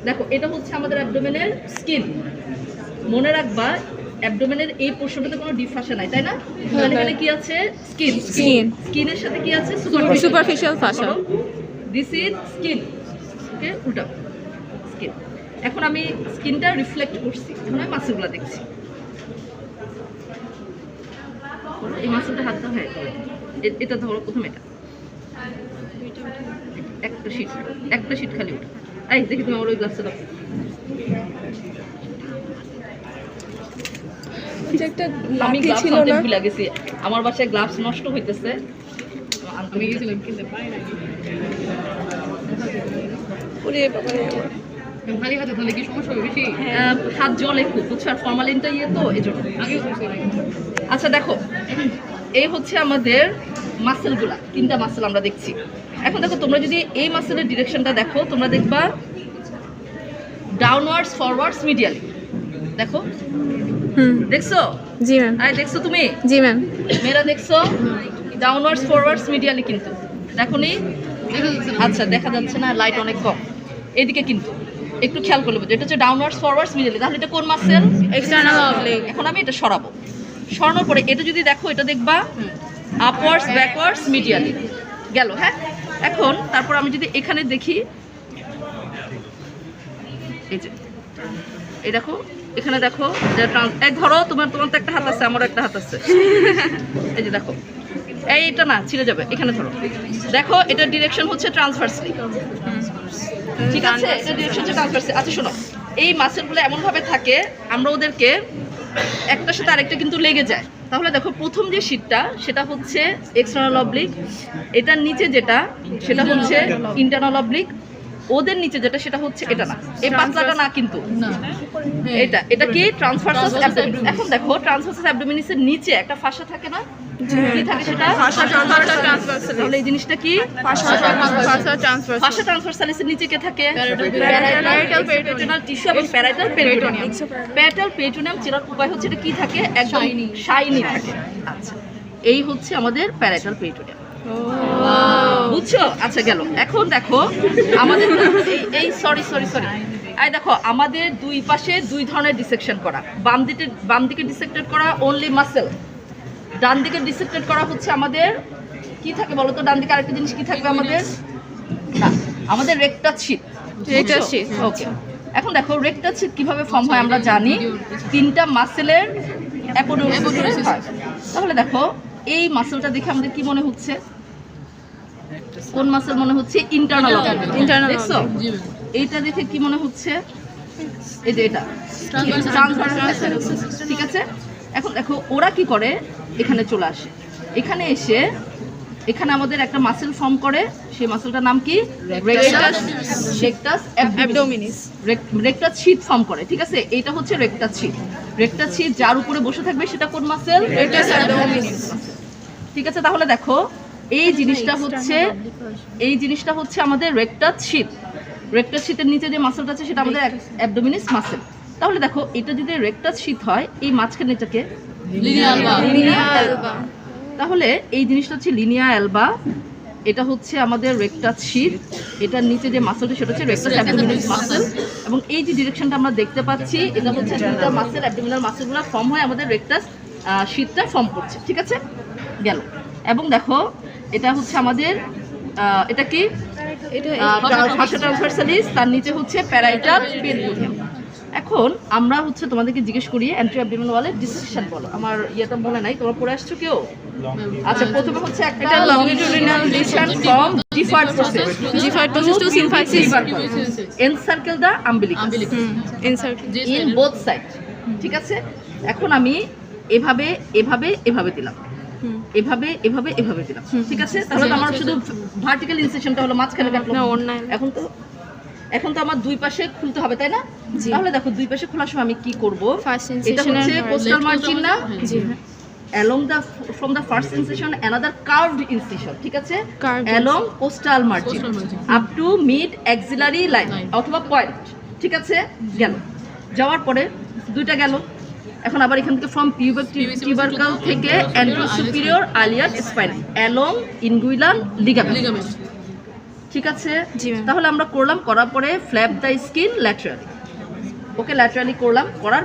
দেখো এটা হচ্ছে আমাদের অ্যাবডোমেনের স্কিন। মনে রাখবা অ্যাবডোমেনের এই পোর্শনটাতে কোনো ডিপ ফাসা নাই, তাই না? তাহলে এখানে কি আছে? স্কিন। স্কিনের সাথে কি আছে? Superficial fascia. This is skin. Okay, উল্টা স্কিন। এখন আমি স্কিনটা রিফ্লেক্ট করছি, এখন আমি মাসেলগুলো দেখছি। এই মাসেলটা হাতটা হয়, এটা ধরো প্রথম, এটা একটা শীট খালি ওটা। এই দেখি তুমি আমার ওই গ্লাসটা দাও। একটা আমি লাঠি গ্লাভস ছিল আনতে না? ভুলে গেছি, আমার বাসায় গ্লাভস নষ্ট হইতেছে। আমি গেছিলাম কিনতে পাই না। ওরে বাবা রে। খালি হাতে তাহলে কি সমস্যা হবে বেশি? হাত জলে খুব, বুঝছো? আর ফরমালিনটা ইয়ে তো এজন্য। আচ্ছা দেখো, এই হচ্ছে আমাদের মাসেলগুলা, 3টা মাসেল আমরা দেখছি। এখন দেখো তোমরা যদি এই মাসেলের ডিরেকশনটা দেখো, তোমরা দেখবা ডাউনওয়ার্ডস, ফরওয়ার্ডস, মিডিয়ালি। দেখো, দেখছো? জি ম্যাম। আই দেখছো তুমি? জি ম্যাম। মেয়েরা দেখছো? ডাউনওয়ার্ডস, ফরওয়ার্ডস, মিডিয়ালি কিন্তু দেখোনি? আচ্ছা দেখা যাচ্ছে না, লাইট অনেক কম। এদিকে কিন্তু একটু খেয়াল করলে বুঝো, এটা হচ্ছে ডাউনওয়ার্ডস, ফরওয়ার্ডস, মিডিয়ালি। তাহলে এটা কোন মাসেল? External oblique. এখন আমি এটা সরাবো, সরানোর পরে এটা যদি দেখো, এটা দেখবা আপওয়ার্ডস, ব্যাকওয়ার্ডস, মিডিয়ালি গেল। হ্যাঁ, এখন তারপর আমি যদি এখানে দেখি, এই যে এই দেখো, এখানে দেখো, এই ধরো তোমার তো একটা হাত আছে, আমার একটা হাত আছে। এই যে দেখো, এইটা না ছিঁড়ে যাবে, এখানে ধরো। দেখো এটা ডিরেকশন হচ্ছে ট্রান্সভার্সলি, ঠিক আছে? এটা ডিরেকশন হচ্ছে ট্রান্সভার্সলি। আচ্ছা শোনো, এই মাসেলগুলো এমনভাবে থাকে, আমরা ওদেরকে একটার সাথে আরেকটা কিন্তু লেগে যায়। তাহলে দেখো প্রথম যে শীটটা সেটা হচ্ছে এক্সটার্নাল অবলিক, এটার নিচে যেটা সেটা হচ্ছে ইন্টারনাল অবলিক, ওদের নিচে যেটা সেটা হচ্ছে এটা না, এই পাতলাটা না কিন্তু এটা কি ট্রান্সভার্সাস অ্যাবডোমিনিস। এখন দেখো ট্রান্সভার্সাস অ্যাবডোমিনিসের নিচে একটা ফাসা থাকে না, কি থাকে সেটা? তাহলে এই জিনিসটা কি? ফাসা ট্রান্সভার্সালিসের নিচে কে থাকে? প্যারাইটাল পেরিটোনিয়াল টিস্যু এবং প্যারাইটাল পেরিটোনিয়াম। প্যারাইটাল পেরিটোনিয়াম চেনার উপায় হচ্ছে এটা কি থাকে? একদম শাইনি থাকে। আচ্ছা, এই হচ্ছে আমাদের প্যারাইটাল পেরিটোনিয়াম, বুঝছো? আচ্ছা গেল। এখন দেখো আমাদের এই সরি এই দেখো আমাদের দুই পাশে দুই ধরনের ডিসেকশন করা। বাম দিকে ডিসেক্টেড করা অনলি মাসেল, ডান দিকে ডিসেক্টেড করা হচ্ছে আমাদের কি থাকে বলো তো? ডান দিকে আরেকটা জিনিস কি থাকবে আমাদের? না, আমাদের রেকটাস শীট। ওকে, এখন দেখো রেকটাস শীট কিভাবে ফর্ম হয় আমরা জানি, 3টা মাসেলের অ্যাপোডোরসিস হয়। তাহলে দেখো এই মাসেলটা দেখে আমাদের কি মনে হচ্ছে? কোন মাসেল মনে হচ্ছে? ইন্টারনাল। দেখছো? এইটা দেখে কি মনে হচ্ছে? এই যে এটা ট্রান্সভার্সাল, ঠিক আছে? এখন দেখো ওরা কি করে, এখানে চলে আসে, এখানে এসে এখানে আমাদের একটা মাসেল ফর্ম করে, সেই মাসেলটার নাম কি? Rectus abdominis. Rectus sheet form করে, ঠিক আছে? এইটা হচ্ছে রেকটাস শীট। রেকটাস শীট যার উপরে বসে থাকবে সেটা কোন মাসেল? রেকটাস অ্যাবডোমিনিস, ঠিক আছে? তাহলে দেখো এই জিনিসটা হচ্ছে আমাদের রেকটাস শীট। রেকটাস শীটের নিচে যে মাসেলটা আছে সেটা আমাদের অ্যাবডোমিনিস মাসেল। তাহলে দেখো এটা যদি রেকটাস শীট হয়, এই মাঝখানেটাকে লিনিয়া আলবা। তাহলে এই জিনিসটা হচ্ছে লিনিয়া আলবা, এটা হচ্ছে আমাদের রেকটাস শীট, এটার নিচে যে মাসেলটা সেটা হচ্ছে রেকটাস অ্যাবডোমিনাল মাসেল। এবং এই যে ডিরেকশনটা আমরা দেখতে পাচ্ছি, এটা হচ্ছে দুটো মাসেল, অ্যাবডোমিনাল মাসেলগুলো ফর্ম হয় আমাদের রেকটাস শীটটা ফর্ম করছে, ঠিক আছে? গেল। এবং দেখো এটা হচ্ছে আমাদের এটা কি? ফাসা ট্রান্সভার্সালিস, তার নিচে হচ্ছে প্যারাইটাল পেরিটোনিয়াম। এখন আমরা হচ্ছে তোমাদেরকে জিজ্ঞেস করি অ্যান্টি অ্যাবডোমিনাল ওয়ালের ডিসেকশন বলো। আমার ইয়েটা মনে নাই, তোমরা পড়ে আসছো কেউ? আচ্ছা, প্রথমে হচ্ছে একটা লংজিটিউডিনাল ডিসেকশন ফ্রম ডিফার্ড process to symphysis encircle the umbilicus in both side, ঠিক আছে? এখন আমি এভাবে দিলাম, এভাবে দিলাম, ঠিক আছে? তাহলে তো আমার শুধু ভার্টিক্যাল ইনসেশনটা হলো, মাঝখানে কাটলো। এখন তো আমার দুই পাশে খুলতে হবে, তাই না? তাহলে দেখো দুই পাশে খোলার সময় আমি কি করব? এটা হচ্ছে কোস্টাল মার্জিন না? from the first incision another curved incision, ঠিক আছে? along coastal margin up to mid axillary line অথবা পয়েন্ট, ঠিক আছে? গেল, যাওয়ার পরে দুইটা গেল। এখন আবার এখান থেকে ফ্রম টিউবারকাল থেকে অ্যান্টেরো সুপিরিয়র আলিয়ার স্পাইন along inguinal ligament, ঠিক আছে? জি ম্যাম। তাহলে আমরা করার পরে flap the skin laterally. Okay, laterally করলাম, করার